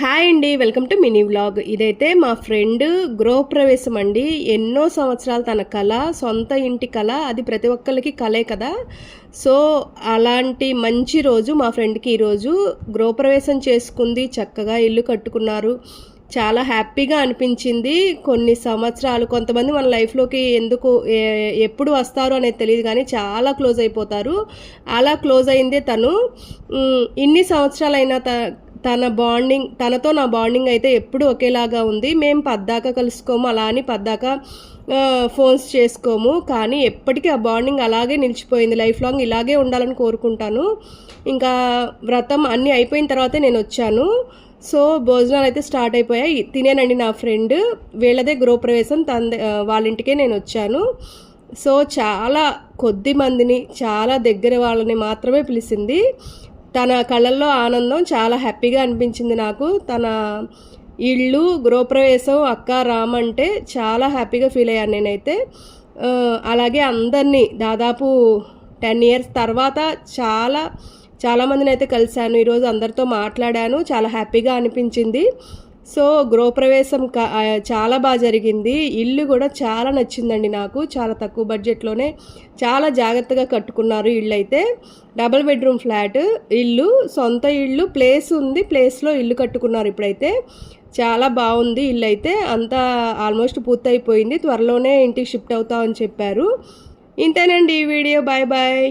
Hi అండి, welcome to mini vlog. ఇదైతే మా ఫ్రెండ్ గృహప్రవేశం అండి. ఎన్నో సంవత్సరాలు తన కళ, సొంత ఇంటి కళ. అది ప్రతి ఒక్కరికి కళే కదా. సో అలాంటి మంచి రోజు మా ఫ్రెండ్కి ఈరోజు గృహప్రవేశం చేసుకుంది, చక్కగా ఇల్లు కట్టుకున్నారు. చాలా హ్యాపీగా అనిపించింది. కొన్ని సంవత్సరాలు కొంతమంది మన లైఫ్లోకి ఎందుకు ఎప్పుడు వస్తారు అనేది తెలియదు, కానీ చాలా క్లోజ్ అయిపోతారు. అలా క్లోజ్ అయిందే తను. ఇన్ని సంవత్సరాలైనా తనతో నా బాండింగ్ అయితే ఎప్పుడు ఒకేలాగా ఉంది. మేము పద్దాక కలుసుకోము, అలా అని పద్దాక ఫోన్స్ చేసుకోము, కానీ ఎప్పటికీ ఆ బాండింగ్ అలాగే నిలిచిపోయింది. లైఫ్ లాంగ్ ఇలాగే ఉండాలని కోరుకుంటాను. ఇంకా వ్రతం అన్నీ అయిపోయిన తర్వాతే నేను వచ్చాను. సో భోజనాలు అయితే స్టార్ట్ అయిపోయాయి. తినేనండి నా ఫ్రెండ్, వీళ్ళదే గృహప్రవేశం, వాళ్ళ ఇంటికే నేను వచ్చాను. సో చాలా కొద్ది మందిని, చాలా దగ్గర వాళ్ళని మాత్రమే పిలిచింది. తన కళ్ళల్లో ఆనందం చాలా హ్యాపీగా అనిపించింది నాకు. తన ఇల్లు గృహప్రవేశం అక్క రామంటే చాలా హ్యాపీగా ఫీల్ అయ్యాను నేనైతే. అలాగే అందరినీ దాదాపు 10 years తర్వాత చాలామందిని అయితే కలిశాను. ఈరోజు అందరితో మాట్లాడాను, చాలా హ్యాపీగా అనిపించింది. సో గృహప్రవేశం చాలా బాగా జరిగింది. ఇల్లు కూడా చాలా నచ్చిందండి నాకు. చాలా తక్కువ బడ్జెట్లోనే చాలా జాగ్రత్తగా కట్టుకున్నారు. ఇల్లు అయితే డబుల్ బెడ్రూమ్ ఫ్లాట్ ఇల్లు, సొంత ఇల్లు, ప్లేస్ ఉంది, ప్లేస్లో ఇల్లు కట్టుకున్నారు. ఇప్పుడైతే చాలా బాగుంది ఇల్లు అయితే. అంతా ఆల్మోస్ట్ పూర్తయిపోయింది, త్వరలోనే ఇంటికి షిఫ్ట్ అవుతామని చెప్పారు. ఇంతేనండి ఈ వీడియో. Bye bye.